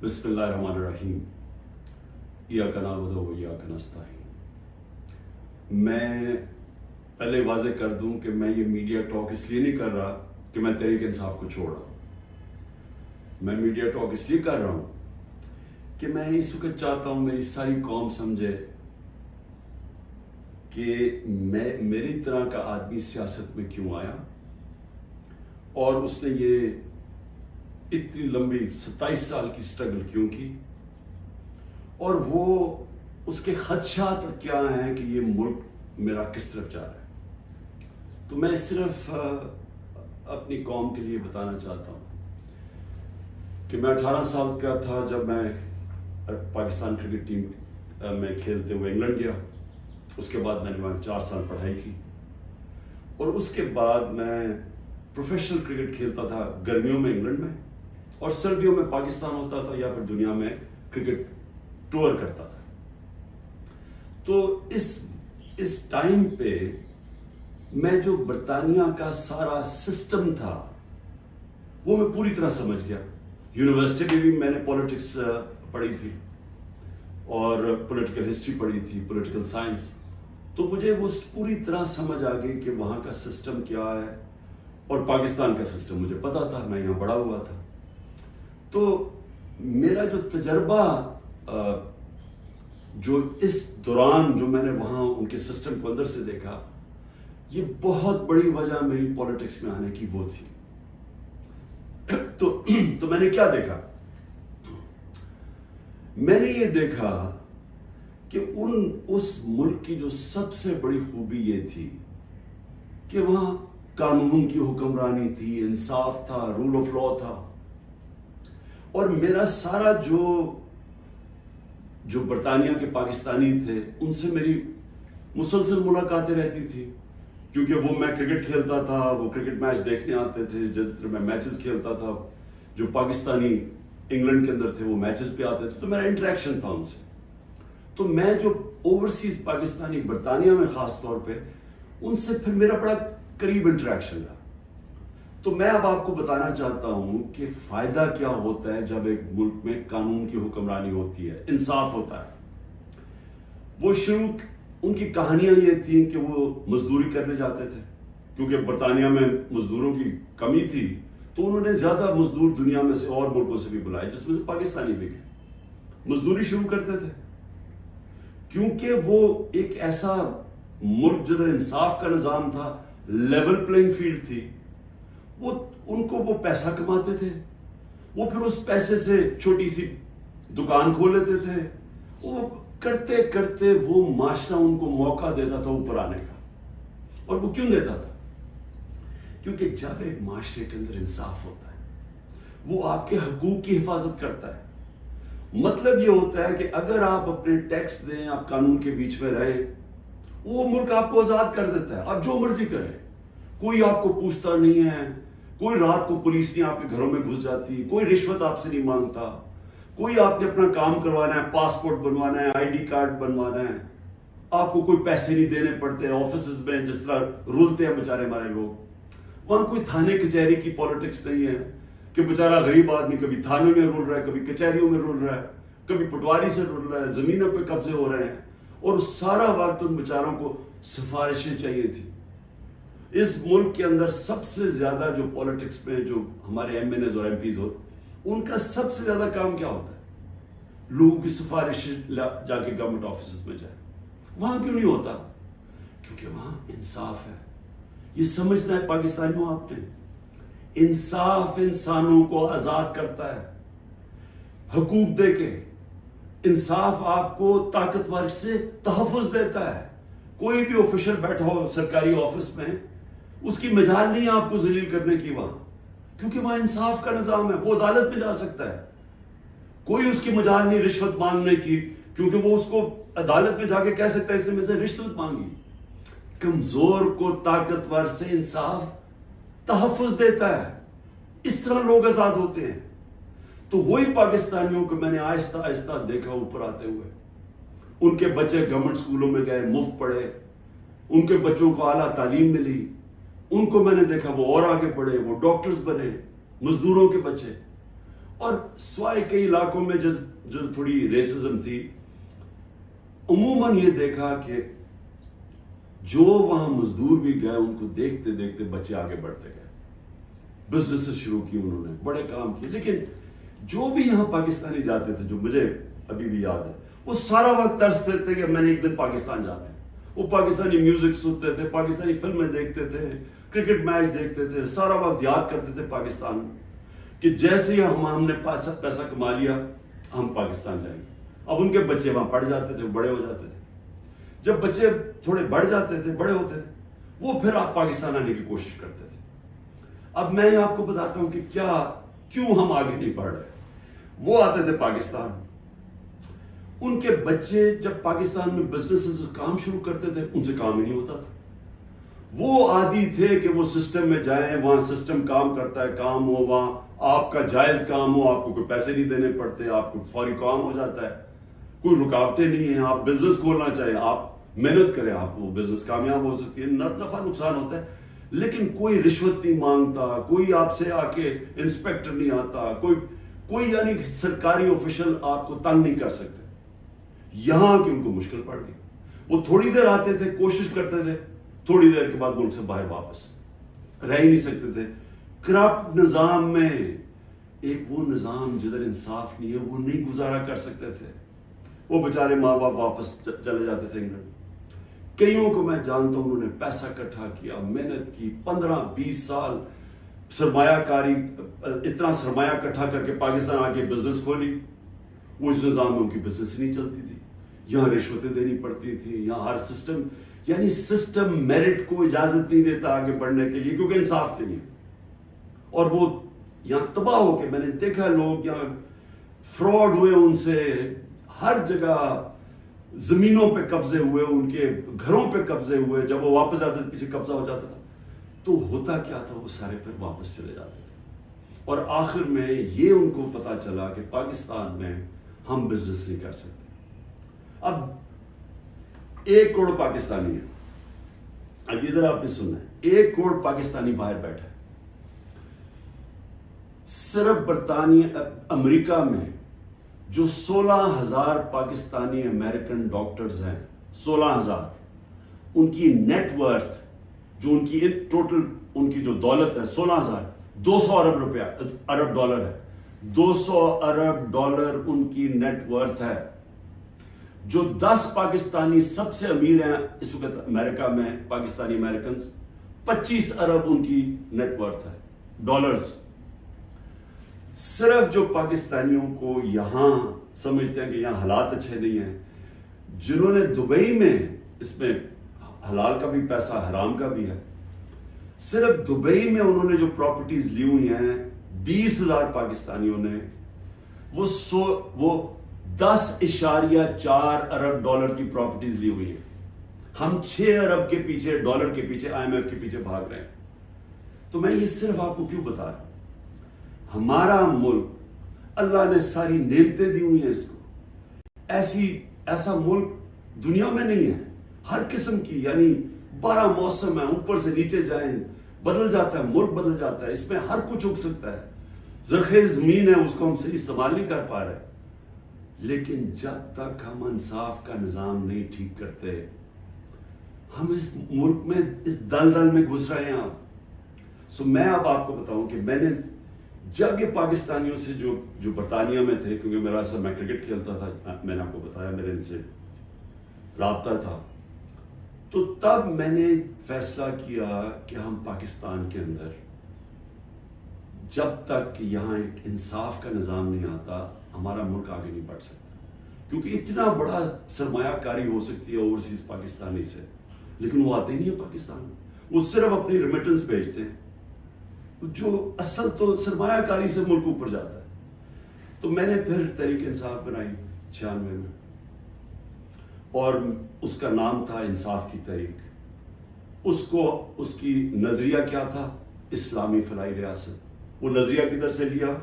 بسم اللہ الرحمن الرحیم ایاک نعبد و ایاک نستعین۔ میں پہلے واضح کر دوں کہ میں یہ میڈیا ٹاک اس لیے نہیں کر رہا کہ میں تحریک انصاف کو چھوڑ رہا ہوں۔ میں میڈیا ٹاک اس لیے کر رہا ہوں کہ میں اس وقت چاہتا ہوں میری ساری قوم سمجھے کہ میری طرح کا آدمی سیاست میں کیوں آیا اور اس نے یہ اتنی لمبی 27 سال کی سٹرگل کیوں کی، اور وہ اس کے خدشات کیا ہیں کہ یہ ملک میرا کس طرف جا رہا ہے۔ تو میں صرف اپنی قوم کے لیے بتانا چاہتا ہوں کہ میں 18 سال کا تھا جب میں پاکستان کرکٹ ٹیم میں کھیلتے ہوئے انگلینڈ گیا۔ اس کے بعد میں نے وہاں 4 سال پڑھائی کی، اور اس کے بعد میں پروفیشنل کرکٹ کھیلتا تھا گرمیوں میں انگلینڈ میں، اور سردیوں میں پاکستان ہوتا تھا یا پھر دنیا میں کرکٹ ٹور کرتا تھا۔ تو اس ٹائم پہ میں جو برطانیہ کا سارا سسٹم تھا وہ میں پوری طرح سمجھ گیا۔ یونیورسٹی میں بھی میں نے پولیٹکس پڑھی تھی اور پولیٹیکل ہسٹری پڑھی تھی، پولیٹیکل سائنس، تو مجھے وہ پوری طرح سمجھ آ گئی کہ وہاں کا سسٹم کیا ہے، اور پاکستان کا سسٹم مجھے پتا تھا، میں یہاں بڑا ہوا تھا۔ تو میرا جو تجربہ جو اس دوران جو میں نے وہاں ان کے سسٹم کو اندر سے دیکھا، یہ بہت بڑی وجہ میری پولیٹکس میں آنے کی وہ تھی۔ تو میں نے کیا دیکھا؟ میں نے یہ دیکھا کہ اس ملک کی جو سب سے بڑی خوبی یہ تھی کہ وہاں قانون کی حکمرانی تھی، انصاف تھا، رول آف لا تھا، اور میرا سارا جو برطانیہ کے پاکستانی تھے ان سے میری مسلسل ملاقاتیں رہتی تھی، کیونکہ وہ میں کرکٹ کھیلتا تھا، وہ کرکٹ میچ دیکھنے آتے تھے، جب میں میچز کھیلتا تھا جو پاکستانی انگلینڈ کے اندر تھے وہ میچز پہ آتے تھے، تو میرا انٹریکشن تھا ان سے۔ تو میں جو اوورسیز پاکستانی برطانیہ میں خاص طور پہ ان سے پھر میرا بڑا قریب انٹریکشن رہا۔ تو میں اب آپ کو بتانا چاہتا ہوں کہ فائدہ کیا ہوتا ہے جب ایک ملک میں قانون کی حکمرانی ہوتی ہے، انصاف ہوتا ہے۔ وہ شروع ان کی کہانیاں یہ تھیں کہ وہ مزدوری کرنے جاتے تھے، کیونکہ برطانیہ میں مزدوروں کی کمی تھی، تو انہوں نے زیادہ مزدور دنیا میں سے اور ملکوں سے بھی بلائے، جس میں سے پاکستانی بھی گئے، مزدوری شروع کرتے تھے، کیونکہ وہ ایک ایسا ملک جدھر انصاف کا نظام تھا، لیول پلینگ فیلڈ تھی، ان کو وہ پیسہ کماتے تھے، وہ پھر اس پیسے سے چھوٹی سی دکان کھول لیتے تھے، وہ کرتے کرتے وہ معاشرہ ان کو موقع دیتا تھا اوپر آنے کا۔ اور وہ کیوں دیتا تھا؟ کیونکہ جب ایک معاشرے کے اندر انصاف ہوتا ہے وہ آپ کے حقوق کی حفاظت کرتا ہے۔ مطلب یہ ہوتا ہے کہ اگر آپ اپنے ٹیکس دیں، آپ قانون کے بیچ میں رہیں، وہ ملک آپ کو آزاد کر دیتا ہے، آپ جو مرضی کریں، کوئی آپ کو پوچھتا نہیں ہے، کوئی رات کو پولیس نہیں آپ کے گھروں میں گھس جاتی، کوئی رشوت آپ سے نہیں مانگتا، کوئی آپ نے اپنا کام کروانا ہے، پاسپورٹ بنوانا ہے، آئی ڈی کارڈ بنوانا ہے، آپ کو کوئی پیسے نہیں دینے پڑتے آفیسز میں جس طرح رولتے ہیں بیچارے ہمارے لوگ۔ وہاں کوئی تھانے کچہری کی پالیٹکس نہیں ہے کہ بیچارہ غریب آدمی کبھی تھانے میں رول رہا ہے، کبھی کچہریوں میں رول رہا ہے، کبھی پٹواری سے رول رہا ہے، زمینوں پہ قبضے ہو رہے ہیں، اور سارا وقت ان بیچاروں کو سفارشیں چاہیے تھی۔ اس ملک کے اندر سب سے زیادہ جو پولیٹکس میں جو ہمارے ایم این ایز اور ایم پیز ہو، ان کا سب سے زیادہ کام کیا ہوتا ہے؟ لوگوں کی سفارش جا کے گورنمنٹ آفیسز میں جائے۔ وہاں کیوں نہیں ہوتا؟ کیونکہ وہاں انصاف ہے۔ یہ سمجھنا ہے پاکستانیوں آپ نے، انصاف انسانوں کو آزاد کرتا ہے حقوق دے کے، انصاف آپ کو طاقتور سے تحفظ دیتا ہے۔ کوئی بھی آفیشل بیٹھا ہو سرکاری آفس میں، اس کی مجال نہیں آپ کو ذلیل کرنے کی وہاں، کیونکہ وہاں انصاف کا نظام ہے، وہ عدالت میں جا سکتا ہے۔ کوئی اس کی مجال نہیں رشوت مانگنے کی، کیونکہ وہ اس کو عدالت میں جا کے کہہ سکتا ہے اس نے مجھ سے رشوت مانگی۔ کمزور کو طاقتور سے انصاف تحفظ دیتا ہے، اس طرح لوگ آزاد ہوتے ہیں۔ تو وہی پاکستانیوں کو میں نے آہستہ آہستہ دیکھا اوپر آتے ہوئے، ان کے بچے گورنمنٹ اسکولوں میں گئے، مفت پڑھے، ان کے بچوں کو اعلیٰ تعلیم ملی، ان کو میں نے دیکھا وہ اور آگے بڑھے، وہ ڈاکٹرز بنے، مزدوروں کے بچے۔ اور سوائے کئی علاقوں میں جو تھوڑی ریسزم تھی، عموماً یہ دیکھا کہ جو وہاں مزدور بھی گئے ان کو دیکھتے دیکھتے بچے آگے بڑھتے گئے، بزنس شروع کی انہوں نے، بڑے کام کیے. لیکن جو بھی یہاں پاکستانی جاتے تھے، جو مجھے ابھی بھی یاد ہے، وہ سارا وقت ترستے تھے کہ میں نے ایک دن پاکستان جانا ہے. وہ پاکستانی میوزک سنتے تھے، پاکستانی فلمیں دیکھتے تھے، کرکٹ میچ دیکھتے تھے، سارا وقت یاد کرتے تھے پاکستان کہ جیسے ہی ہم نے پیسہ کما لیا ہم پاکستان جائیں گے. اب ان کے بچے وہاں پڑھ جاتے تھے، بڑے ہو جاتے تھے. جب بچے تھوڑے بڑھ جاتے تھے، بڑے ہوتے تھے، وہ پھر آپ پاکستان آنے کی کوشش کرتے تھے. اب میں آپ کو بتاتا ہوں کہ کیوں ہم آگے نہیں بڑھ رہے. وہ آتے تھے پاکستان، ان کے بچے جب پاکستان میں بزنس کام شروع کرتے تھے ان سے کام ہی نہیں ہوتا تھا. وہ عادی تھے کہ وہ سسٹم میں جائیں، وہاں سسٹم کام کرتا ہے، کام ہو، وہاں آپ کا جائز کام ہو، آپ کو کوئی پیسے نہیں دینے پڑتے، آپ کو فوری کام ہو جاتا ہے، کوئی رکاوٹیں نہیں ہیں. آپ بزنس کھولنا چاہیں، آپ محنت کریں، آپ وہ بزنس کامیاب ہو سکتی ہے. نفع نقصان ہوتا ہے، لیکن کوئی رشوت نہیں مانگتا، کوئی آپ سے آ کے انسپیکٹر نہیں آتا، کوئی یعنی سرکاری آفیشل آپ کو تنگ نہیں کر سکتے. یہاں کی ان کو مشکل پڑ گئی. وہ تھوڑی دیر آتے تھے، کوشش کرتے تھے، تھوڑی دیر کے بعد ملک سے باہر واپس رہ ہی نہیں سکتے تھے. کرپٹ نظام میں ایک وہ نظام جدھر انصاف نہیں ہے، وہ نہیں گزارا کر سکتے تھے. وہ بیچارے ماں باپ واپس چلے جاتے تھے انگلینڈ. کئیوں کو میں جانتا ہوں انہوں نے پیسہ اکٹھا کیا، محنت کی، 15-20 سال سرمایہ کاری، اتنا سرمایہ اکٹھا کر کے پاکستان آ کے بزنس کھولی. وہ اس نظام میں ان کی بزنس نہیں چلتی تھی، یہاں رشوتیں دینی پڑتی تھی، یہاں ہر سسٹم میرٹ کو اجازت نہیں دیتا آگے بڑھنے کے لیے، کیونکہ انصاف نہیں ہے. اور وہ یہاں تباہ ہو کے، میں نے دیکھا لوگ یہاں فراڈ ہوئے، ان سے ہر جگہ زمینوں پہ قبضے ہوئے، ان کے گھروں پہ قبضے ہوئے. جب وہ واپس آتے تھے پیچھے قبضہ ہو جاتا تھا. تو ہوتا کیا تھا، وہ سارے پھر واپس چلے جاتے تھے. اور آخر میں یہ ان کو پتا چلا کہ پاکستان میں ہم بزنس نہیں کر سکتے. اب 1 کروڑ پاکستانی ہے. اب یہ ذرا آپ نے سننا ہے، 1 کروڑ پاکستانی باہر بیٹھا ہے. صرف برطانیہ امریکہ میں جو 16,000 پاکستانی امریکن ڈاکٹرز ہیں، 16,000، ان کی نیٹ ورتھ، جو ان کی ٹوٹل ان کی جو دولت ہے، 16,000، 200 ارب ڈالر ہے. 200 ارب ڈالر ان کی نیٹ ورتھ ہے. جو 10 پاکستانی سب سے امیر ہیں اس وقت امریکہ میں، پاکستانی امریکنز، 25 ارب ان کی نیٹ ورتھ ہے، ڈالرز. صرف جو پاکستانیوں کو یہاں سمجھتے ہیں کہ یہاں حالات اچھے نہیں ہیں، جنہوں نے دبئی میں، اس میں حلال کا بھی پیسہ حرام کا بھی ہے، صرف دبئی میں انہوں نے جو پراپرٹیز لی ہوئی ہیں 20,000 پاکستانیوں نے، وہ 10.4 ارب ڈالر کی پراپرٹیز لی ہوئی ہیں. ہم 6 ارب کے پیچھے، ڈالر کے پیچھے، IMF کے پیچھے بھاگ رہے ہیں. تو میں یہ صرف آپ کو کیوں بتا رہا ہوں؟ ہمارا ملک، اللہ نے ساری نعمتیں دی ہوئی ہیں اس کو. ایسا ملک دنیا میں نہیں ہے. ہر قسم کی، یعنی 12 موسم ہیں، اوپر سے نیچے جائیں بدل جاتا ہے، ملک بدل جاتا ہے، اس میں ہر کچھ اگ سکتا ہے. زرخیز زمین ہے، اس کو ہم صحیح استعمال نہیں کر پا رہے. لیکن جب تک ہم انصاف کا نظام نہیں ٹھیک کرتے، ہم اس ملک میں اس دلدل میں گھس رہے ہیں. میں اب آپ کو بتاؤں کہ میں نے جب یہ پاکستانیوں سے جو برطانیہ میں تھے، کیونکہ میرا اصل میں کرکٹ کھیلتا تھا، میں نے آپ کو بتایا میرے ان سے رابطہ تھا، تو تب میں نے فیصلہ کیا کہ ہم پاکستان کے اندر جب تک یہاں ایک انصاف کا نظام نہیں آتا، ہمارا ملک آگے نہیں بڑھ سکتا. کیونکہ اتنا بڑا سرمایہ کاری ہو سکتی ہے اوورسیز پاکستانی سے، لیکن وہ آتے نہیں ہیں پاکستان میں. وہ صرف اپنی ریمیٹنس بھیجتے ہیں، جو اصل تو سرمایہ کاری سے ملک اوپر جاتا ہے. تو میں نے پھر تحریک انصاف بنائی 96 میں، اور اس کا نام تھا انصاف کی تحریک. اس کی نظریہ کیا تھا؟ اسلامی فلاحی ریاست. وہ نظریہ کدھر سے لیا؟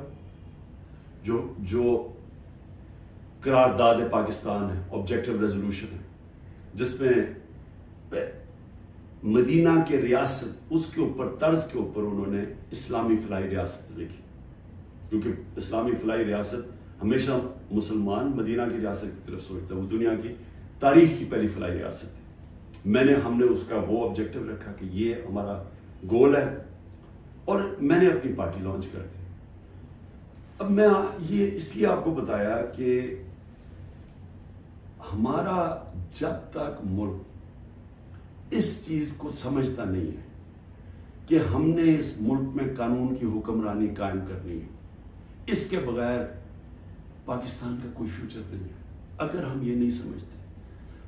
جو قرارداد پاکستان ہے، آبجیکٹو ریزولوشن ہے، جس میں مدینہ کے ریاست، اس کے اوپر طرز کے اوپر انہوں نے اسلامی فلاحی ریاست لکھی. کیونکہ اسلامی فلاحی ریاست ہمیشہ مسلمان مدینہ کی ریاست کی طرف سوچتا ہے، وہ دنیا کی تاریخ کی پہلی فلاحی ریاست ہے۔ ہم نے اس کا وہ آبجیکٹو رکھا کہ یہ ہمارا گول ہے، اور میں نے اپنی پارٹی لانچ کر دی۔ اب میں یہ اس لیے آپ کو بتایا کہ ہمارا جب تک ملک اس چیز کو سمجھتا نہیں ہے کہ ہم نے اس ملک میں قانون کی حکمرانی قائم کرنی ہے، اس کے بغیر پاکستان کا کوئی فیوچر نہیں ہے۔ اگر ہم یہ نہیں سمجھتے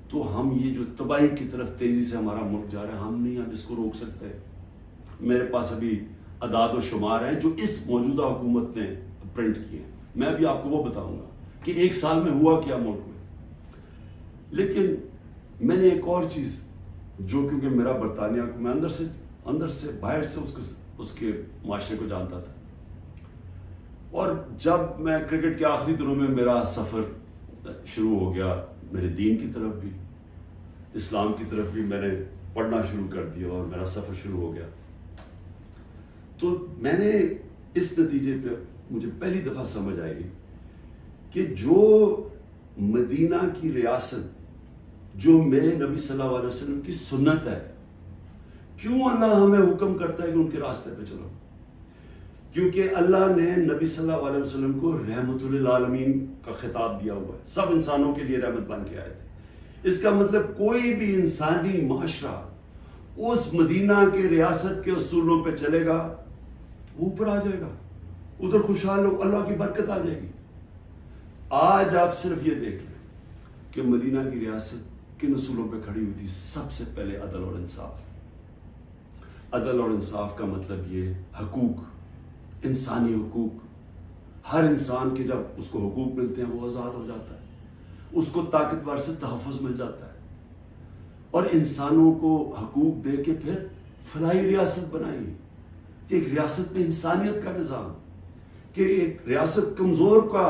تو ہم یہ جو تباہی کی طرف تیزی سے ہمارا ملک جا رہا ہے، ہم نہیں اس کو روک سکتے۔ میرے پاس ابھی اعداد و شمار ہیں جو اس موجودہ حکومت نے پرنٹ کیے ہیں، میں ابھی آپ کو وہ بتاؤں گا کہ ایک سال میں ہوا کیا ملک میں۔ لیکن میں نے ایک اور چیز جو کیونکہ میرا برطانیہ کو میں اندر سے باہر سے اس کے معاشرے کو جانتا تھا، اور جب میں کرکٹ کے آخری دنوں میں میرا سفر شروع ہو گیا، میرے دین کی طرف بھی اسلام کی طرف بھی میں نے پڑھنا شروع کر دیا اور میرا سفر شروع ہو گیا، تو میں نے اس نتیجے پہ مجھے پہلی دفعہ سمجھ آئی کہ جو مدینہ کی ریاست جو میرے نبی صلی اللہ علیہ وسلم کی سنت ہے، کیوں اللہ ہمیں حکم کرتا ہے کہ ان کے راستے پہ چلو؟ کیونکہ اللہ نے نبی صلی اللہ علیہ وسلم کو رحمت للعالمین کا خطاب دیا ہوا ہے، سب انسانوں کے لیے رحمت بن کے آئے تھے۔ اس کا مطلب کوئی بھی انسانی معاشرہ اس مدینہ کے ریاست کے اصولوں پہ چلے گا، وہ اوپر آ جائے گا، ادھر خوشحال ہو، اللہ کی برکت آ جائے گی۔ آج آپ صرف یہ دیکھ لیں کہ مدینہ کی ریاست کن اصولوں پہ کھڑی ہوئی تھی؟ سب سے پہلے عدل اور انصاف۔ عدل اور انصاف کا مطلب یہ حقوق، انسانی حقوق، ہر انسان کے جب اس کو حقوق ملتے ہیں وہ آزاد ہو جاتا ہے، اس کو طاقتور سے تحفظ مل جاتا ہے، اور انسانوں کو حقوق دے کے پھر فلاحی ریاست بنائی کہ ایک ریاست میں انسانیت کا نظام، کہ ایک ریاست کمزور کا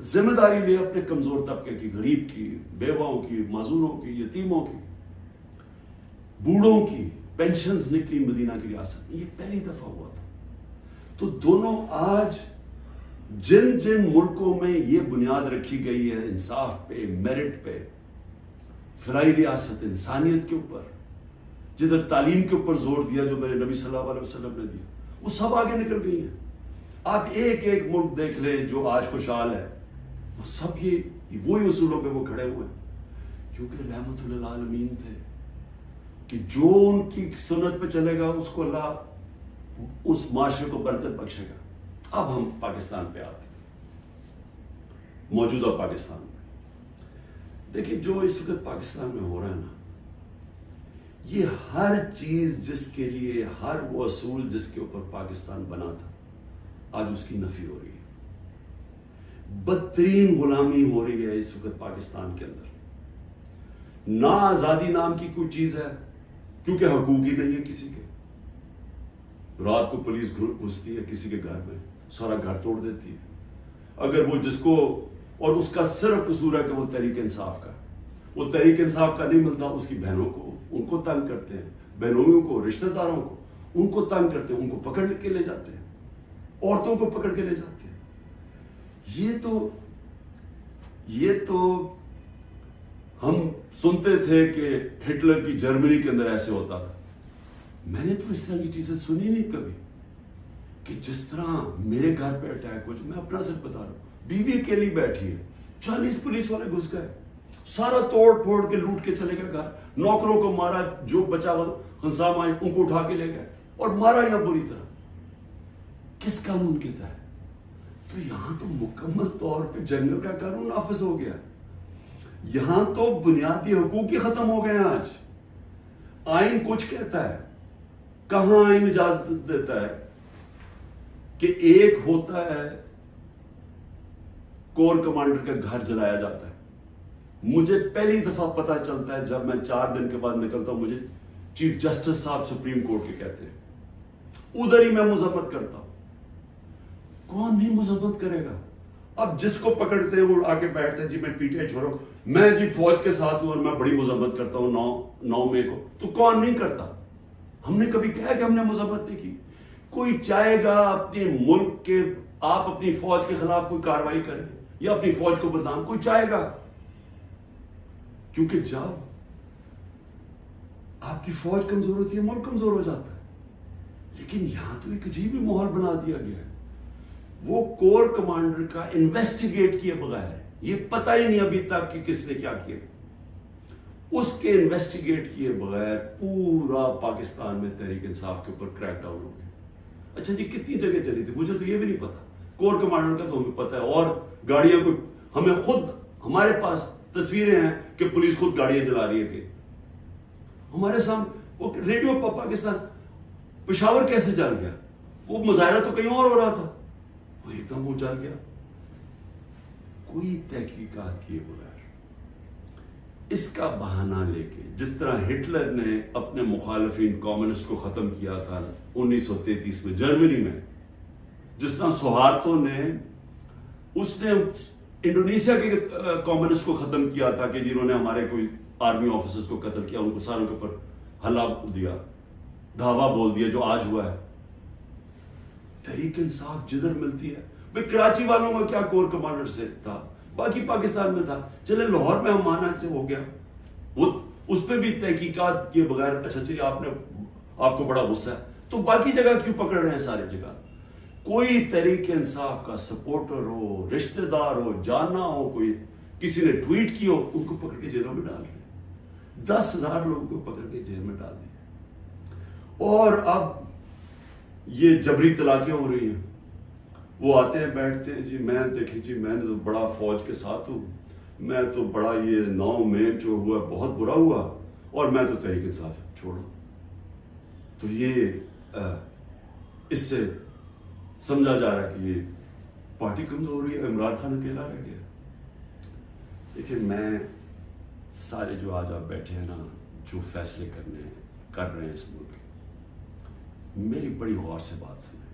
ذمہ داری لے اپنے کمزور طبقے کی، غریب کی، بیواؤں کی، معذوروں کی، یتیموں کی، بوڑھوں کی پینشنز نکلی مدینہ کی ریاست میں، یہ پہلی دفعہ ہوا تھا۔ تو دونوں آج جن ملکوں میں یہ بنیاد رکھی گئی ہے انصاف پہ، میرٹ پہ، فلاحی ریاست، انسانیت کے اوپر، جدھر تعلیم کے اوپر زور دیا جو میرے نبی صلی اللہ علیہ وسلم نے دیا، وہ سب آگے نکل گئی ہیں۔ آپ ایک ملک دیکھ لیں جو آج خوشحال ہے، وہ سب یہ وہی اصولوں پہ وہ کھڑے ہوئے ہیں، کیونکہ رحمت للعالمین تھے کہ جو ان کی سنت پہ چلے گا اس کو اللہ اس معاشرے کو برکت بخشے گا۔ اب ہم پاکستان پہ آتے ہیں، موجودہ پاکستان میں دیکھیں جو اس وقت پاکستان میں ہو رہا ہے نا، یہ ہر چیز جس کے لیے، ہر وہ اصول جس کے اوپر پاکستان بنا تھا، آج اس کی نفی ہو رہی ہے۔ بدترین غلامی ہو رہی ہے اس وقت پاکستان کے اندر۔ نہ آزادی نام کی کوئی چیز ہے، کیونکہ حقوق ہی نہیں ہے کسی کے۔ رات کو پولیس گھستی ہے کسی کے گھر میں، سارا گھر توڑ دیتی ہے، اگر وہ جس کو، اور اس کا صرف قصور ہے کہ وہ تحریک انصاف کا، وہ تحریک انصاف کا نہیں ملتا، اس کی بہنوں کو، ان کو تنگ کرتے ہیں، بہنوئیوں کو، رشتہ داروں کو، ان کو تنگ کرتے ہیں، ان کو پکڑ کے لے جاتے ہیں، عورتوں کو پکڑ کے لے جاتے ہیں۔ یہ تو ہم سنتے تھے کہ ہٹلر کی جرمنی کے اندر ایسے ہوتا تھا، میں نے تو اس طرح کی چیزیں سنی نہیں کبھی، کہ جس طرح میرے گھر پہ اٹیک ہو۔ میں اپنا صرف بتا رہا ہوں، بیوی اکیلی بیٹھی ہے، 40 پولیس والے گھس گئے، سارا توڑ پھوڑ کے لوٹ کے چلے گئے گھر، نوکروں کو مارا، جو بچا ہنسام آئے ان کو اٹھا کے لے گئے اور مارا یا بری طرح۔ کس قانون کے تحت؟ تو یہاں تو مکمل طور پہ جنگل کا قانون نافذ ہو گیا، یہاں تو بنیادی حقوق ہی ختم ہو گئے ہیں۔ آج آئین کچھ کہتا ہے، کہاں آئین اجازت دیتا ہے کہ ایک ہوتا ہے کور کمانڈر کا گھر جلایا جاتا ہے۔ مجھے پہلی دفعہ پتا چلتا ہے جب میں 4 دن کے بعد نکلتا ہوں، مجھے چیف جسٹس صاحب سپریم کورٹ کے کہتے ہیں، ادھر ہی میں مذمت کرتا ہوں۔ کون نہیں مذمت کرے گا؟ اب جس کو پکڑتے ہیں وہ آ کے بیٹھتے ہیں، جی میں پی ٹی آئی چھوڑو، میں جی فوج کے ساتھ ہوں اور میں بڑی مذمت کرتا ہوں 9 مئی کو، تو کون نہیں کرتا؟ ہم نے کبھی کہا کہ ہم نے مذمت نہیں کی؟ کوئی چاہے گا اپنے ملک کے آپ اپنی فوج کے خلاف کوئی کاروائی کریں یا اپنی فوج کو بدنام، کوئی چاہے گا؟ کیونکہ جب آپ کی فوج کمزور ہوتی ہے ملک کمزور ہو جاتا ہے. لیکن یہاں تو ایک عجیب ہی ماحول بنا دیا گیا ہے. وہ کور کمانڈر کا انویسٹیگیٹ کیے بغیر، یہ پتہ ہی نہیں ابھی تک کہ کس نے کیا کیا، اس کے انویسٹیگیٹ کیے بغیر پورا پاکستان میں تحریک انصاف کے اوپر کریک ڈاؤن ہو گیا. اچھا جی کتنی جگہ چلی تھی مجھے تو یہ بھی نہیں پتا، کور کمانڈر کا تو ہمیں پتا ہے. اور گاڑیاں کو ہمیں خود، ہمارے پاس تصویریں ہیں کہ پولیس خود گاڑیاں چلا رہی ہے کہ ہمارے سامنے. وہ ریڈیو پاکستان پشاور کیسے جل گیا؟ وہ مظاہرہ تو کہیں اور ہو رہا تھا، وہ ایک دم وہ جل گیا. کوئی تحقیقات کیے بغیر اس کا بہانہ لے کے، جس طرح ہٹلر نے اپنے مخالفین کمیونسٹ کو ختم کیا تھا 1933 میں جرمنی میں، جس طرح سہارتو نے اس نے انڈونیشیا کے کمیونسٹ کو ختم کیا تھا کہ جنہوں نے ہمارے کوئی آرمی آفیسرز کو قتل کیا، ان کو ساروں کے اوپر حلہ دیا، دھاوا بول دیا، جو آج ہوا ہے. تحریک انصاف جدھر ملتی ہے، بھئی کراچی والوں کا کیا کور کمانڈر سے تھا، باقی پاکستان میں تھا. چلے لاہور میں ہم مانا سے ہو گیا، وہ اس پہ بھی تحقیقات کیے بغیر اچھا چلیے آپ کو بڑا غصہ ہے تو باقی جگہ کیوں پکڑ رہے ہیں سارے جگہ؟ کوئی تحریک انصاف کا سپورٹر ہو، رشتہ دار ہو، جانا ہو، کوئی کسی نے ٹویٹ کی ہو، ان کو پکڑ کے جیلوں میں ڈال رہے ہیں. 10,000 لوگوں کو پکڑ کے جیل میں ڈال دیا. اور اب یہ جبری طلاقیں ہو رہی ہیں. وہ آتے ہیں بیٹھتے ہیں، جی میں دیکھیں جی میں نے تو بڑا فوج کے ساتھ ہوں، میں تو بڑا یہ 9 مئی جو ہوا بہت برا ہوا اور میں تو تحریک انصاف چھوڑا. تو یہ اس سے سمجھا جا رہا ہے کہ یہ پارٹی کمزور ہو رہی ہے، عمران خان اکیلا رہ گیا. دیکھیں میں سارے جو آج آپ بیٹھے ہیں نا، جو فیصلے کر رہے ہیں اس ملک کے، میری بڑی غور سے بات سنیں.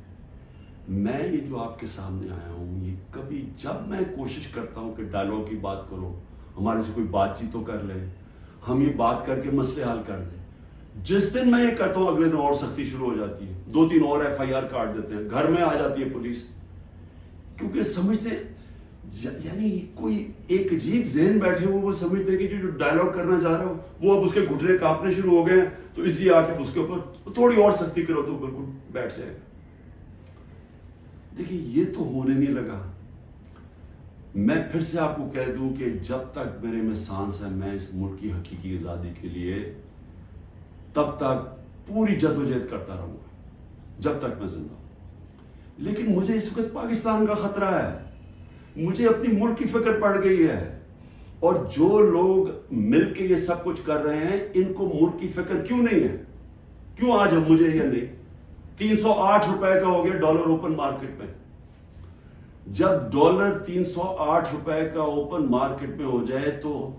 میں یہ جو آپ کے سامنے آیا ہوں، یہ کبھی جب میں کوشش کرتا ہوں کہ ڈائلاگ کی بات کرو، ہمارے سے کوئی بات چیت تو کر لے، ہم یہ بات کر کے مسئلے حل کر دیں. جس دن میں یہ کرتا ہوں اگلے دن اور سختی شروع ہو جاتی ہے، 2-3 اور FIR کاٹ دیتے ہیں، گھر میں آ جاتی ہے پولیس. کیونکہ سمجھتے یعنی کوئی ایک عجیب ذہن بیٹھے ہوئے، وہ سمجھتے ہیں کہ جو ڈائلاگ کرنا چاہ رہا ہو وہ اب اس کے گھٹنے کانپنے شروع ہو گئے ہیں، تو اس لیے آ کے اس کے اوپر تھوڑی اور سختی کرو تو بالکل بیٹھ جائے گا. دیکھیں یہ تو ہونے نہیں لگا. میں پھر سے آپ کو کہہ دوں کہ جب تک میرے میں سانس ہے، میں اس ملک کی حقیقی آزادی کے لیے تب تک پوری جدوجہد کرتا رہوں گا جب تک میں زندہ ہوں. لیکن مجھے اس وقت پاکستان کا خطرہ ہے، مجھے اپنی ملک کی فکر پڑ گئی ہے. اور جو لوگ مل کے یہ سب کچھ کر رہے ہیں، ان کو ملک کی فکر کیوں نہیں ہے؟ کیوں آج مجھے یہ نہیں؟ 308 روپے کا ہو گیا ڈالر اوپن مارکیٹ میں. جب ڈالر 308 روپے کا اوپن مارکیٹ میں ہو جائے تو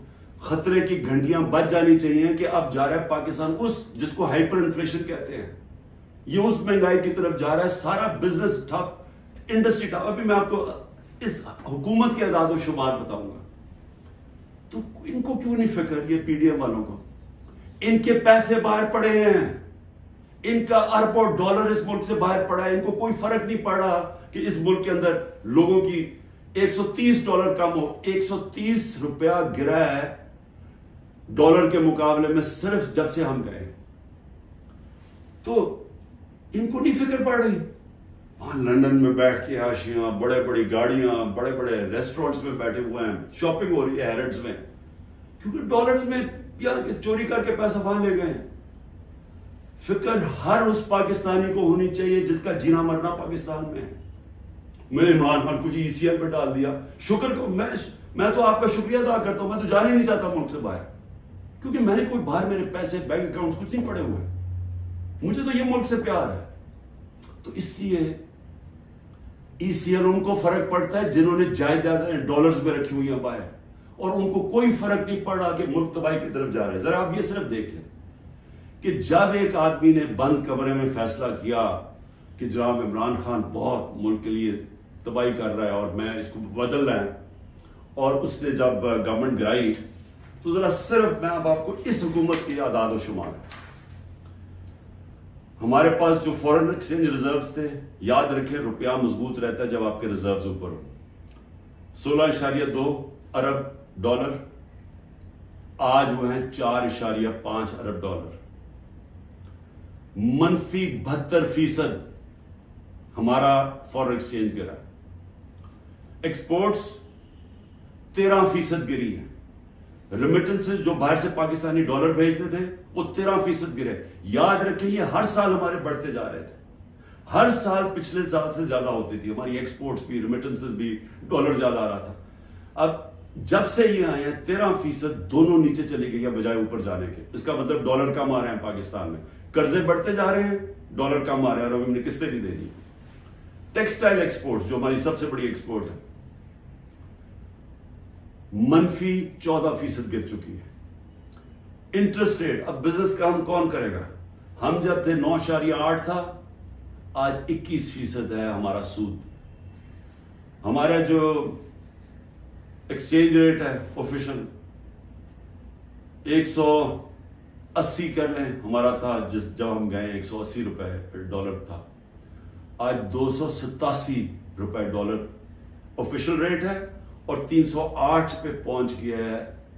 خطرے کی گھنٹیاں بج جانی چاہیے کہ اب جا رہا ہے پاکستان اس جس کو ہائپر انفلیشن کہتے ہیں، یہ اس مہنگائی کی طرف جا رہا ہے. سارا بزنس ٹھپ، انڈسٹری ٹھپ. ابھی میں آپ کو اس حکومت کے اعداد و شمار بتاؤں گا. تو ان کو کیوں نہیں فکر، یہ PDM والوں کو؟ ان کے پیسے باہر پڑے ہیں، ان کا اربوں ڈالر اس ملک سے باہر پڑا ہے. ان کو کوئی فرق نہیں پڑ رہا کہ اس ملک کے اندر لوگوں کی $130 کم ہو. 130 روپیہ گرا ہے ڈالر کے مقابلے میں صرف جب سے ہم گئے. تو ان کو نہیں فکر پڑ رہی. وہاں لندن میں بیٹھ کے عاشیاں، بڑے بڑی گاڑیاں، بڑے بڑے ریسٹورنٹس میں بیٹھے ہوئے ہیں، شاپنگ ہو رہی ہے ہیرڈز میں، کیونکہ ڈالرز میں یا چوری کر کے پیسہ وہاں لے گئے. فکر ہر اس پاکستانی کو ہونی چاہیے جس کا جینا مرنا پاکستان میں ہے. میں نے عمران خان کو جی ECL پہ ڈال دیا. شکر کو میں تو آپ کا شکریہ ادا کرتا ہوں. میں تو جانے نہیں چاہتا ملک سے باہر، کیونکہ میں نے کوئی باہر میرے پیسے بینک اکاؤنٹس کچھ نہیں پڑے ہوئے. مجھے تو یہ ملک سے پیار ہے. تو اس لیے ECL ان کو فرق پڑتا ہے جنہوں نے جائیدادیں ڈالرز میں رکھی ہوئی ہیں باہر، اور ان کو کوئی فرق نہیں پڑ رہا کہ ملک تباہی کی طرف جا رہے ہیں. ذرا آپ یہ صرف دیکھ لیں کہ جب ایک آدمی نے بند کمرے میں فیصلہ کیا کہ جناب عمران خان بہت ملک کے لیے تباہی کر رہا ہے اور میں اس کو بدل رہا ہے، اور اس نے جب گورنمنٹ گرائی، تو ذرا صرف میں اب آپ کو اس حکومت کی اعداد و شمار ہمارے پاس جو فورن ایکسچینج ریزروز تھے، یاد رکھیں روپیہ مضبوط رہتا ہے جب آپ کے ریزروز اوپر ہو، 16.2 ارب ڈالر، آج وہ ہیں 4.5 ارب ڈالر، منفی 72% ہمارا فورن ایکسچینج گرا، ایکسپورٹس 13% گری ہے، ریمیٹنسز جو باہر سے پاکستانی ڈالر بھیجتے تھے وہ 13% گرے۔ یاد رکھیں یہ ہر سال ہمارے بڑھتے جا رہے تھے، ہر سال پچھلے سال سے زیادہ ہوتی تھی ہماری ایکسپورٹس بھی، ریمیٹنسز بھی، ڈالر زیادہ آ رہا تھا۔ اب جب سے یہ آئے ہیں 13% دونوں نیچے چلے گئی ہے بجائے اوپر جانے کے۔ اس کا مطلب ڈالر کم آ رہے ہیں پاکستان میں، قرضے بڑھتے جا رہے ہیں، ڈالر کم آ رہے ہیں، اور ہم نے قسطیں بھی دے دی۔ ٹیکسٹائل ایکسپورٹ جو ہماری سب سے بڑی ایکسپورٹ ہے، منفی 14% گر چکی ہے۔ انٹرسٹ ریٹ، اب بزنس کام کون کرے گا؟ ہم جب تھے 9.8 تھا، آج 21% ہے ہمارا سود۔ ہمارا جو ایکسچینج ریٹ ہے آفیشل 180 کر لیں، ہمارا تھا جب ہم گئے 180 روپے ڈالر تھا، آج 287 روپے ڈالر آفیشل ریٹ ہے، اور 308 پہ پہنچ گیا ہے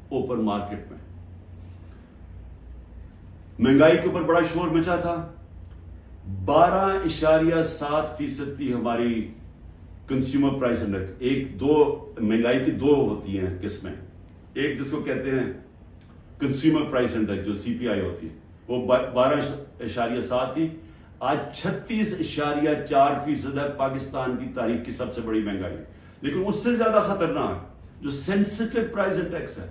اوپن مارکیٹ میں۔ مہنگائی کے اوپر بڑا شور مچا تھا، 12.7% تھی ہماری کنزیومر پرائس انڈیکس۔ مہنگائی کی دو ہوتی ہیں قسمیں، ایک جس کو کہتے ہیں کنزیومر پرائس انڈیکس جو CPI ہوتی ہے، وہ 12.7 تھی، آج 36.4% ہے، پاکستان کی تاریخ کی سب سے بڑی مہنگائی۔ لیکن اس سے زیادہ خطرناک جو سینسٹیو پرائس انڈیکس ہے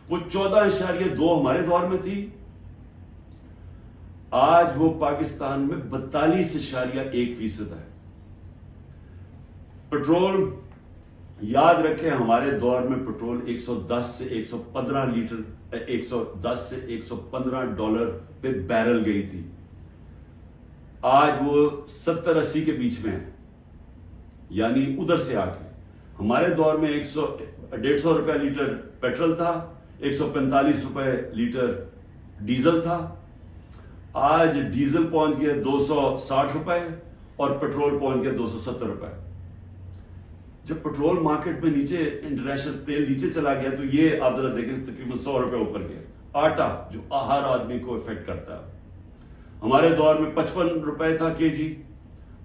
وہ 14.2 ہمارے دور میں تھی، آج وہ پاکستان میں 42.1% ہے۔ پٹرول، یاد رکھیں ہمارے دور میں پٹرول 110 سے 115 لیٹر 110 سے 115 ڈالر پہ بیرل گئی تھی، آج وہ 70-80 کے بیچ میں ہے، یعنی ادھر سے آ کے۔ ہمارے دور میں 150 روپے لیٹر پیٹرول تھا، 145 روپے لیٹر ڈیزل تھا، آج ڈیزل پہنچ گیا 260 روپے اور پیٹرول پہنچ گیا 270 روپے۔ جب پیٹرول مارکیٹ میں نیچے، انٹرنیشنل تیل نیچے چلا گیا تو یہ آپ ذرا دیکھیں تقریباً 100 روپے اوپر گیا۔ آٹا جو ہر آدمی کو افیکٹ کرتا ہے، ہمارے دور میں 55 روپے تھا کے جی،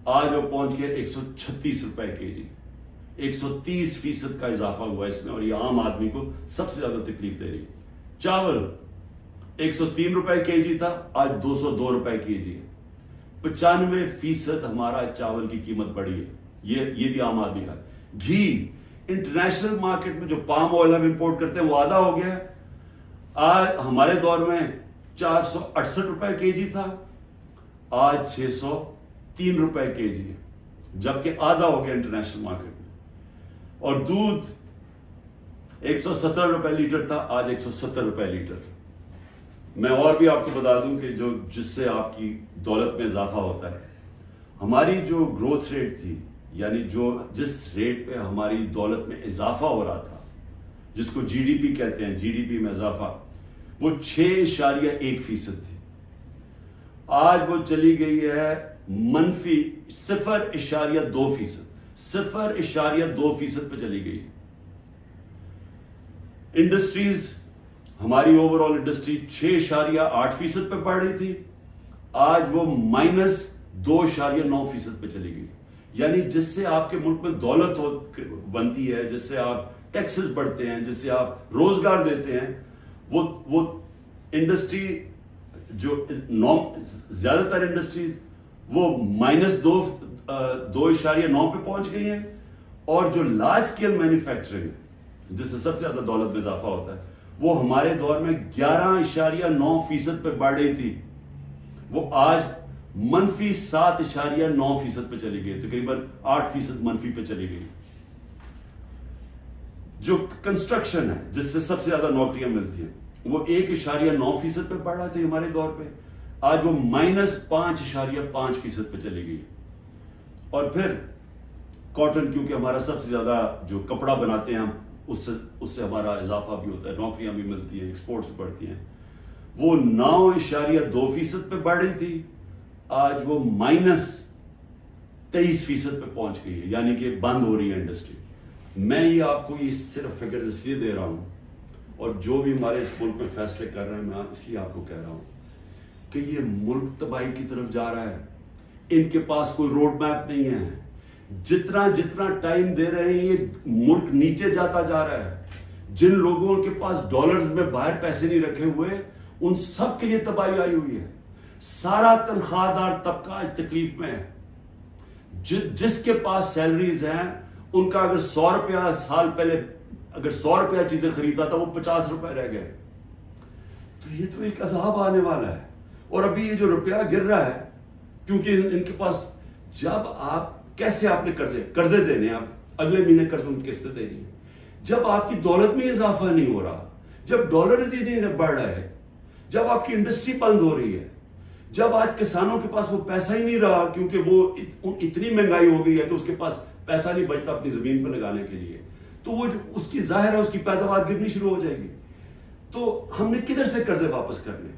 آج وہ پہنچ گیا 136 روپے کے جی، 130% کا اضافہ ہوا اس میں، اور یہ عام آدمی کو سب سے زیادہ تکلیف دے رہی ہے۔ چاول 103 روپے کے جی تھا، آج 202 روپے کے جی ہے، 95% ہمارا چاول کی قیمت بڑھی ہے، یہ بھی عام آدمی کا۔ گھی انٹرنیشنل مارکیٹ میں جو پام آئل ہم امپورٹ کرتے ہیں وہ آدھا ہو گیا ہے، آج ہمارے دور میں 468 روپے کے جی تھا، آج 603 روپے کے جی ہے، جبکہ آدھا ہو گیا انٹرنیشنل مارکیٹ میں۔ اور دودھ 170 روپے لیٹر تھا، آج 170 روپے لیٹر۔ میں اور بھی آپ کو بتا دوں کہ جس سے آپ کی دولت میں اضافہ ہوتا ہے، ہماری جو گروتھ ریٹ تھی، یعنی جس ریٹ پہ ہماری دولت میں اضافہ ہو رہا تھا، جس کو GDP کہتے ہیں، GDP میں اضافہ، وہ 6.1% تھی، آج وہ چلی گئی ہے منفی 0.2%، 0.2% پہ چلی گئی۔ انڈسٹریز، ہماری اوور آل انڈسٹری 6.8% پہ بڑھ رہی تھی، آج وہ -2.9% پہ چلی گئی۔ یعنی جس سے آپ کے ملک میں دولت بنتی ہے، جس سے آپ ٹیکسز بڑھتے ہیں، جس سے آپ روزگار دیتے ہیں، وہ انڈسٹری جو زیادہ تر انڈسٹریز وہ -2.9 پہ پہنچ گئی ہیں، اور جو لارج اسکیل مینوفیکچرنگ ہے جس سے سب سے زیادہ دولت میں اضافہ ہوتا ہے، وہ ہمارے دور میں 11.9% پہ بڑھ رہی تھی، وہ آج -7.9% پہ چلی گئی، تقریباً 8% منفی پہ چلی گئی۔ جو کنسٹرکشن ہے جس سے سب سے زیادہ نوکریاں ملتی ہیں، وہ 1.9% پہ بڑھ رہا تھا ہمارے دور پہ، آج وہ -5.5% پہ چلی گئی۔ اور پھر کاٹن، کیونکہ ہمارا سب سے زیادہ جو کپڑا بناتے ہیں ہم، اس سے ہمارا اضافہ بھی ہوتا ہے، نوکریاں بھی ملتی ہیں، ایکسپورٹس بھی بڑھتی ہیں، وہ 9.2% پہ بڑھ رہی تھی، آج وہ -23% پہ پہنچ گئی ہے، یعنی کہ بند ہو رہی ہے انڈسٹری. میں یہ آپ کو یہ صرف فگر اس لیے دے رہا ہوں، اور جو بھی ہمارے اس ملک میں فیصلے کر رہے ہیں میں اس لیے آپ کو کہہ رہا ہوں کہ یہ ملک تباہی کی طرف جا رہا ہے. ان کے پاس کوئی روڈ میپ نہیں ہے. جتنا ٹائم دے رہے ہیں یہ ملک نیچے جاتا جا رہا ہے. جن لوگوں کے پاس ڈالرز میں باہر پیسے نہیں رکھے ہوئے ان سب کے لیے تباہی آئی ہوئی ہے. سارا تنخواہ دار طبقہ آج تکلیف میں ہے. جس کے پاس سیلریز ہیں ان کا اگر 100 روپیہ سال پہلے اگر 100 روپیہ چیزیں خریدا تھا وہ 50 روپے رہ گئے. تو یہ تو ایک عذاب آنے والا ہے. اور ابھی یہ جو روپیہ گر رہا ہے کیونکہ ان کے پاس جب آپ کیسے آپ نے قرضے دینے آپ اگلے مہینے قرضوں کی قسطیں دینی ہے. جب آپ کی دولت میں اضافہ نہیں ہو رہا، جب ڈالرز ہی نہیں بڑھ رہا ہے، جب آپ کی انڈسٹری بند ہو رہی ہے، جب آج کسانوں کے پاس وہ پیسہ ہی نہیں رہا کیونکہ وہ اتنی مہنگائی ہو گئی ہے کہ اس کے پاس پیسہ نہیں بچتا اپنی زمین پہ لگانے کے لیے، تو وہ اس کی ظاہر ہے اس کی پیداوار گرنی شروع ہو جائے گی. تو ہم نے کدھر سے قرضے واپس کرنے؟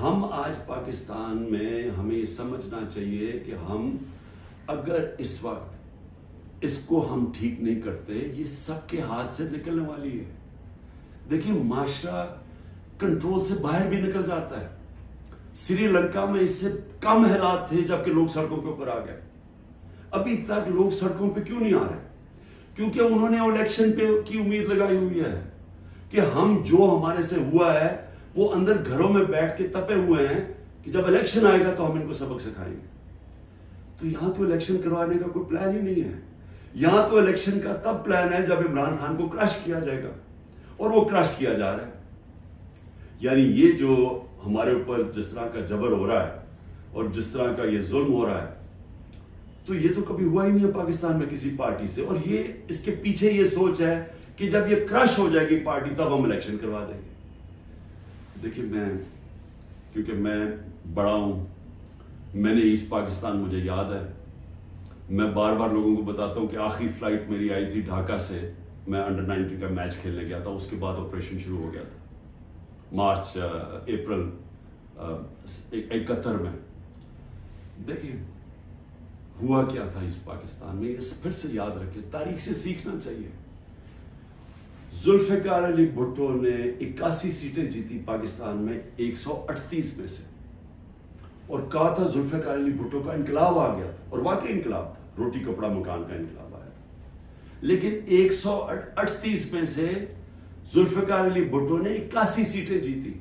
ہم آج پاکستان میں ہمیں یہ سمجھنا چاہیے کہ ہم اگر اس وقت اس کو ہم ٹھیک نہیں کرتے یہ سب کے ہاتھ سے نکلنے والی ہے. دیکھیں معاشرہ کنٹرول سے باہر بھی نکل جاتا ہے. سری لنکا میں اس سے کم حالات تھے جبکہ لوگ سڑکوں کے اوپر آ گئے. ابھی تک لوگ سڑکوں پہ کیوں نہیں آ رہے؟ کیونکہ انہوں نے الیکشن پہ کی امید لگائی ہوئی ہے کہ ہم جو ہمارے سے ہوا ہے وہ اندر گھروں میں بیٹھ کے تپے ہوئے ہیں کہ جب الیکشن آئے گا تو ہم ان کو سبق سکھائیں گے. تو یہاں تو الیکشن کروانے کا کوئی پلان ہی نہیں ہے. یہاں تو الیکشن کا تب پلان ہے جب عمران خان کو کرش کیا جائے گا، اور وہ کرش کیا جا رہا ہے. یعنی یہ جو ہمارے اوپر جس طرح کا جبر ہو رہا ہے اور جس طرح کا یہ ظلم ہو رہا ہے تو یہ تو کبھی ہوا ہی نہیں ہے پاکستان میں کسی پارٹی سے. اور یہ اس کے پیچھے یہ سوچ ہے کہ جب یہ کرش ہو جائے گی پارٹی تب ہم الیکشن کروا دیں گے. دیکھیں کیونکہ میں بڑا ہوں، میں نے ایسٹ پاکستان مجھے یاد ہے. میں بار بار لوگوں کو بتاتا ہوں کہ آخری فلائٹ میری آئی تھی ڈھاکہ سے، میں انڈر 19 کا میچ کھیلنے گیا تھا. اس کے بعد آپریشن شروع ہو گیا تھا اپریل 71 میں. دیکھیں ہوا کیا تھا اس پاکستان میں، اس پھر سے یاد رکھیں، تاریخ سے سیکھنا چاہیے. ذوالفقار علی بھٹو نے 81 سیٹیں جیتی پاکستان میں 138 میں سے، اور کہا تھا ذوالفقار علی بھٹو کا انقلاب آ گیا تھا، اور واقعی انقلاب تھا، روٹی کپڑا مکان کا انقلاب آیا تھا. لیکن 138 میں سے ذوالفقار علی بھٹو نے 81 سیٹیں جیتی.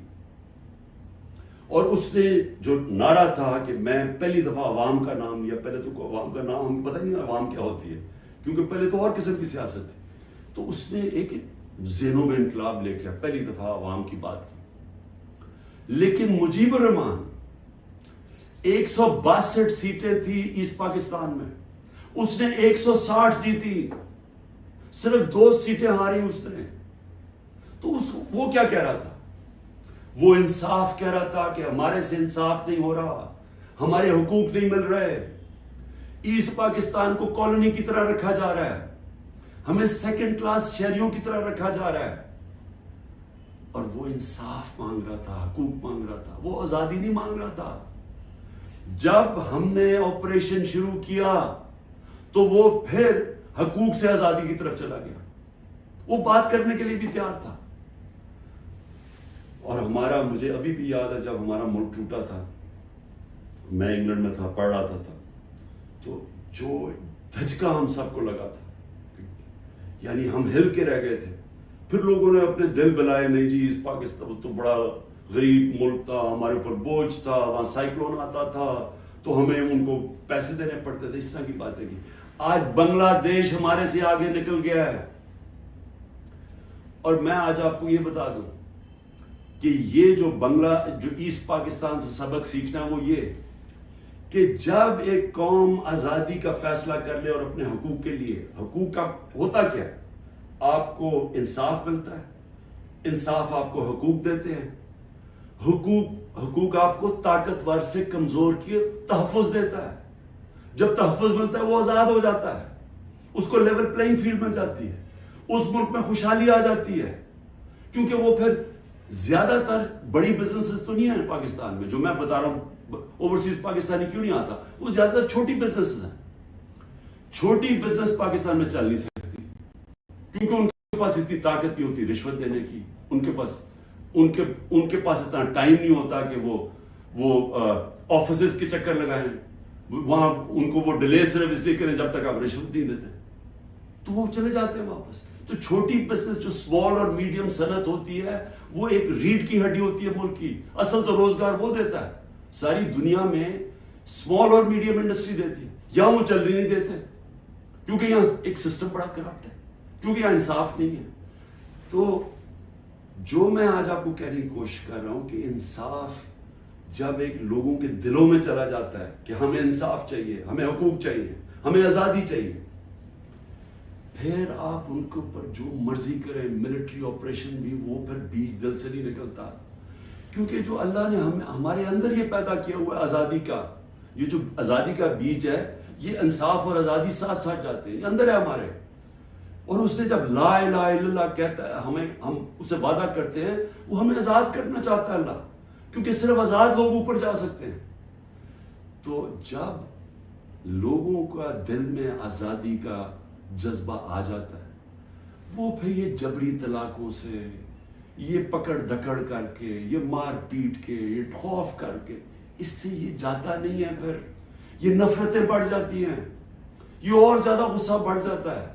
اور اس نے جو نعرہ تھا کہ میں پہلی دفعہ عوام کا نام لیا. پہلے تو عوام کا نام ہمیں پتہ نہیں عوام کیا ہوتی ہے کیونکہ پہلے تو اور قسم کی سیاست تھی. تو اس نے ایک ذہنوں میں انقلاب لے کے پہلی دفعہ عوام کی بات کی. لیکن مجیب الرحمان 162 سیٹیں تھی ایسٹ پاکستان میں، اس نے 160 جیتی، صرف 2 سیٹیں ہاری اس نے. تو وہ کیا کہہ رہا تھا؟ وہ انصاف کہہ رہا تھا کہ ہمارے سے انصاف نہیں ہو رہا، ہمارے حقوق نہیں مل رہے، ایسٹ پاکستان کو کالونی کی طرح رکھا جا رہا ہے، ہمیں سیکنڈ کلاس شہریوں کی طرح رکھا جا رہا ہے. اور وہ انصاف مانگ رہا تھا، حقوق مانگ رہا تھا، وہ آزادی نہیں مانگ رہا تھا. جب ہم نے آپریشن شروع کیا تو وہ پھر حقوق سے آزادی کی طرف چلا گیا. وہ بات کرنے کے لیے بھی تیار تھا. اور مجھے ابھی بھی یاد ہے جب ہمارا ملک ٹوٹا تھا، میں انگلینڈ میں تھا، پڑھ رہا تھا، تو جو دھچکا ہم سب کو لگا تھا، یعنی ہم ہل کے رہ گئے تھے. پھر لوگوں نے اپنے دل بلائے، نہیں جی اس پاکستان تو بڑا غریب ملک تھا، ہمارے اوپر بوجھ تھا، وہاں سائیکلون آتا تھا تو ہمیں ان کو پیسے دینے پڑتے تھے، اس طرح کی باتیں کی. آج بنگلہ دیش ہمارے سے آگے نکل گیا ہے. اور میں آج آپ کو یہ بتا دوں کہ یہ جو ایسٹ پاکستان سے سبق سیکھنا ہے وہ یہ کہ جب ایک قوم آزادی کا فیصلہ کر لے اور اپنے حقوق کے لیے، حقوق کا ہوتا کیا ہے؟ آپ کو انصاف ملتا ہے، انصاف آپ کو حقوق دیتے ہیں، حقوق آپ کو طاقتور سے کمزور کی تحفظ دیتا ہے. جب تحفظ ملتا ہے وہ آزاد ہو جاتا ہے، اس کو لیول پلینگ فیلڈ مل جاتی ہے، اس ملک میں خوشحالی آ جاتی ہے. کیونکہ وہ پھر زیادہ تر بڑی بزنسز تو نہیں ہیں پاکستان میں جو میں بتا رہا ہوں اوورسیز پاکستانی کیوں نہیں آتا؟ وہ زیادہ تر چھوٹی بزنس ہیں. چھوٹی بزنس پاکستان میں چل نہیں سکتی کیونکہ ان کے پاس اتنی طاقت نہیں ہوتی رشوت دینے کی. ان کے پاس اتنا ٹائم نہیں ہوتا کہ وہ آفیسز کے چکر لگائیں. وہاں ان کو وہ ڈیلے صرف اس لیے کریں جب تک آپ رشوت نہیں دیتے, تو وہ چلے جاتے ہیں واپس. تو چھوٹی بزنس جو اسمال اور میڈیم صنعت ہوتی ہے وہ ایک ریڑھ کی ہڈی ہوتی ہے ملک کی. اصل تو روزگار وہ دیتا ہے. ساری دنیا میں اسمال اور میڈیم انڈسٹری دیتی ہے, یہاں وہ چل نہیں دیتے کیونکہ یہاں ایک سسٹم بڑا کرپٹ ہے, کیونکہ یہاں انصاف نہیں ہے. تو جو میں آج آپ کو کہنے کی کوشش کر رہا ہوں کہ انصاف جب ایک لوگوں کے دلوں میں چلا جاتا ہے کہ ہمیں انصاف چاہیے, ہمیں حقوق چاہیے, ہمیں آزادی چاہیے, پھر آپ ان کے اوپر جو مرضی کریں, ملٹری آپریشن بھی, وہ پھر بیج دل سے نہیں نکلتا. کیونکہ جو اللہ نے ہمارے اندر یہ پیدا کیا ہوا ہے آزادی کا, یہ جو آزادی کا بیج ہے, یہ انصاف اور آزادی ساتھ ساتھ جاتے ہیں, یہ اندر ہے ہمارے. اور اس نے جب لا الہ الا اللہ کہتا ہے, ہم اسے وعدہ کرتے ہیں, وہ ہمیں آزاد کرنا چاہتا ہے اللہ, کیونکہ صرف آزاد لوگ اوپر جا سکتے ہیں. تو جب لوگوں کا دل میں آزادی کا جذبہ آ جاتا ہے, وہ پھر یہ جبری طلاقوں سے, یہ پکڑ دکڑ کر کے, یہ مار پیٹ کے, یہ خوف کر کے, اس سے یہ جاتا نہیں ہے. پھر یہ نفرتیں بڑھ جاتی ہیں, یہ اور زیادہ غصہ بڑھ جاتا ہے,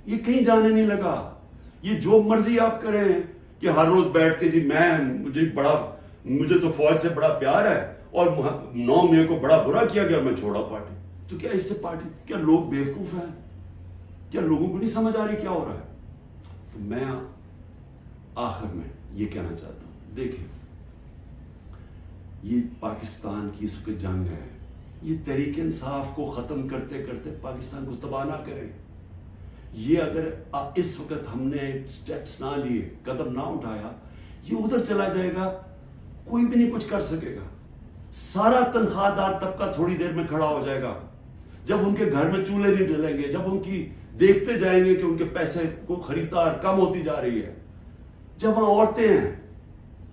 یہ کہیں جانے نہیں لگا. یہ جو مرضی آپ کریں کہ ہر روز بیٹھ کے جی مجھے تو فوج سے بڑا پیار ہے اور 9 مئی کو بڑا برا کیا گیا, میں چھوڑا پارٹی. تو کیا اس سے پارٹی, کیا لوگ بیوقوف ہیں؟ کیا لوگوں کو نہیں سمجھ آ رہی کیا ہو رہا ہے؟ تو میں آخر میں یہ کہنا چاہتا ہوں, دیکھیں یہ پاکستان کی اس وقت جنگ ہے, یہ تحریک انصاف کو ختم کرتے کرتے پاکستان کو تباہ نہ کریں. یہ اگر اس وقت ہم نے سٹیپس نہ لیے, قدم نہ اٹھایا, یہ ادھر چلا جائے گا, کوئی بھی نہیں کچھ کر سکے گا. سارا تنخواہ دار طبقہ تھوڑی دیر میں کھڑا ہو جائے گا. جب ان کے گھر میں چولہے نہیں ڈلیں گے, جب ان کی دیکھتے جائیں گے کہ ان کے پیسے کو خریدار کم ہوتی جا رہی ہے, جب وہاں عورتیں ہیں,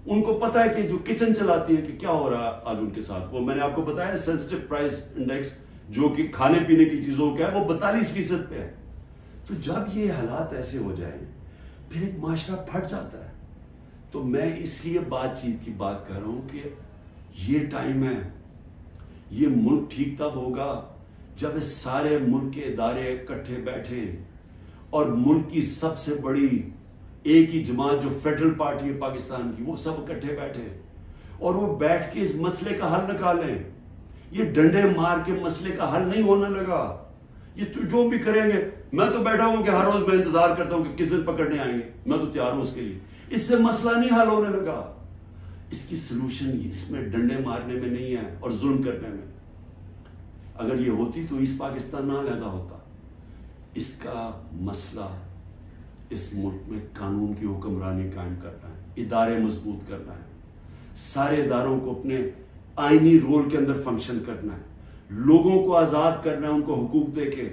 ان کو پتا ہے کہ جو کچن چلاتی ہیں کہ کیا ہو رہا ہے آج ان کے ساتھ. وہ میں نے آپ کو بتایا سینسٹیو پرائس انڈیکس جو کہ کھانے پینے کی چیزوں کا ہے, وہ 42% پہ ہے. تو جب یہ حالات ایسے ہو جائیں پھر ایک معاشرہ پھٹ جاتا ہے. تو میں اس لیے بات چیت کی بات کر رہا ہوں کہ یہ ٹائم ہے, یہ ملک ٹھیک تب ہوگا جب اس سارے ملک کے ادارے اکٹھے بیٹھیں اور ملک کی سب سے بڑی ایک ہی جماعت جو فیڈرل پارٹی ہے پاکستان کی, وہ سب اکٹھے بیٹھیں اور وہ بیٹھ کے اس مسئلے کا حل نکالیں. یہ ڈنڈے مار کے مسئلے کا حل نہیں ہونے لگا. یہ جو بھی کریں گے, میں تو بیٹھا ہوں کہ ہر روز میں انتظار کرتا ہوں کہ کس دن پکڑنے آئیں گے, میں تو تیار ہوں اس کے لیے. اس سے مسئلہ نہیں حل ہونے لگا. اس کی سلوشن اس میں ڈنڈے مارنے میں نہیں ہے اور ظلم کرنے میں. اگر یہ ہوتی تو اس پاکستان نہ علیحدہ ہوتا. اس کا مسئلہ اس ملک میں قانون کی حکمرانی قائم کرنا ہے, ادارے مضبوط کرنا ہے, سارے اداروں کو اپنے آئینی رول کے اندر فنکشن کرنا ہے, لوگوں کو آزاد کرنا ہے, ان کو حقوق دے کے.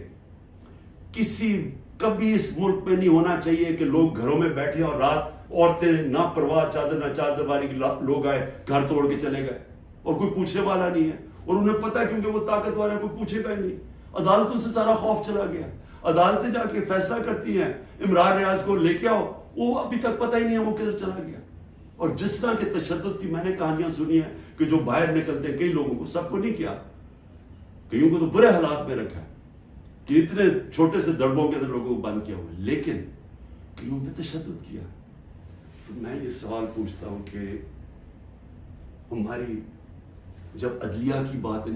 کبھی اس ملک میں نہیں ہونا چاہیے کہ لوگ گھروں میں بیٹھے اور رات عورتیں نہ پرواہ چادر نہ چادر والی لوگ آئے گھر توڑ کے چلے گئے اور کوئی پوچھنے والا نہیں ہے. اور انہیں پتا ہے کیونکہ وہ طاقتور ہے, کوئی پوچھے گا ہی نہیں. عدالتوں سے سارا خوف چلا گیا, عدالتیں جا کے فیصلہ کرتی ہیں. عمران ریاض کو لے کے آؤ, وہ ابھی تک پتہ ہی نہیں ہے وہ کدھر چلا گیا. اور جس طرح کے تشدد کی میں نے کہانیاں سنی ہیں کہ جو باہر نکلتے ہیں, کئی لوگوں کو, سب کو نہیں کیا, کئیوں کو تو برے حالات میں رکھا ہے کہ اتنے چھوٹے سے دڑبوں کے اندر لوگوں کو بند کیا ہوا ہے, لیکن کئیوں پہ تشدد کیا. تو میں یہ سوال پوچھتا ہوں کہ ہماری جب عدلیہ کی بات,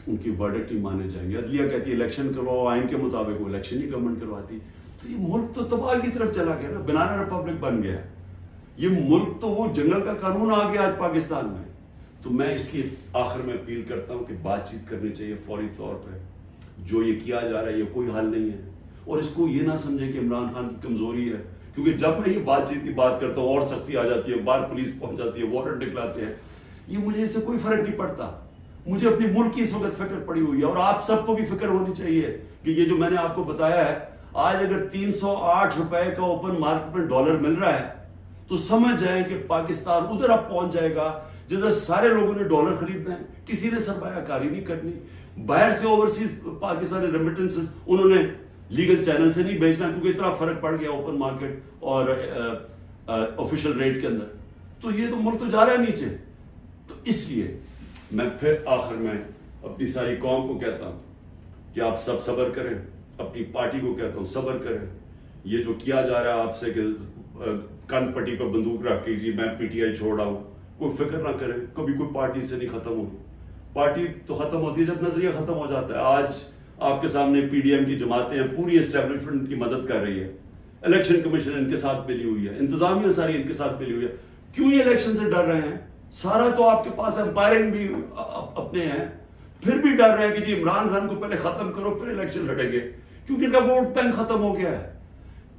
ان کی ورڈکٹ نہیں مانے جائیں گے, عدلیہ کہتی ہے الیکشن کرواؤ آئین کے مطابق, وہ الیکشن ہی گورنمنٹ کرواتی, تو یہ ملک تو تباہ کی طرف چلا گیا نا, بنانا ریپبلک بن گیا. یہ ملک تو وہ جنگل کا قانون آ گیا آج پاکستان میں. تو میں اس کی آخر میں اپیل کرتا ہوں کہ بات چیت کرنی چاہیے فوری طور پہ. جو یہ کیا جا رہا ہے یہ کوئی حل نہیں ہے, اور اس کو یہ نہ سمجھیں کہ عمران خان کی کمزوری ہے, کیونکہ جب میں یہ بات چیت کی بات کرتا ہوں اور سختی آ جاتی ہے, باہر پولیس پہنچ جاتی ہے, وارنٹ نکلاتے ہیں. یہ مجھے اس سے کوئی فرق نہیں پڑتا. مجھے اپنی ملک کی اس وقت فکر پڑی ہوئی ہے, اور آپ سب کو بھی فکر ہونی چاہیے کہ یہ جو میں نے آپ کو بتایا ہے, آج اگر 308 روپے کا اوپن مارکیٹ میں ڈالر مل رہا ہے تو سمجھ جائیں کہ پاکستان ادھر اب پہنچ جائے گا جدھر سارے لوگوں نے ڈالر خریدنا ہے, کسی نے سرمایہ کاری نہیں کرنی, باہر سے اوورسیز پاکستانی ریمیٹنسز انہوں نے لیگل چینل سے نہیں بھیجنا, کیونکہ اتنا فرق پڑ گیا اوپن مارکیٹ اور آفیشیل ریٹ کے اندر. تو یہ تو ملک تو جا رہا ہے نیچے. تو اس لیے میں پھر آخر میں اپنی ساری قوم کو کہتا ہوں کہ آپ سب صبر کریں, اپنی پارٹی کو کہتا ہوں صبر کریں. یہ جو کیا جا رہا ہے آپ سے کہ کن پٹی پہ بندوق رکھ کے جی میں پی ٹی آئی چھوڑ رہا ہوں, کوئی فکر نہ کریں, کبھی کوئی پارٹی سے نہیں ختم ہوگی. پارٹی تو ختم ہوتی ہے جب نظریہ ختم ہو جاتا ہے. آج آپ کے سامنے پی ڈی ایم کی جماعتیں ہیں, پوری اسٹیبلشمنٹ کی مدد کر رہی ہے, الیکشن کمیشن ان کے ساتھ ملی ہوئی ہے, انتظامیہ ساری ان کے ساتھ ملی ہوئی ہے. کیوں یہ الیکشن سے ڈر رہے ہیں؟ سارا تو آپ کے پاس امپائرنگ بھی اپنے ہیں, پھر بھی ڈر رہے ہیں کہ جی عمران خان کو پہلے ختم کرو پھر الیکشن لڑیں گے, کیونکہ ان کا ووٹ بینک ختم ہو گیا ہے.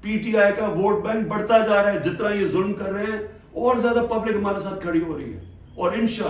پی ٹی آئی کا ووٹ بینک بڑھتا جا رہا ہے, جتنا یہ ظلم کر رہے ہیں اور زیادہ پبلک ہمارے ساتھ کھڑی ہو رہی ہے. اور انشاءاللہ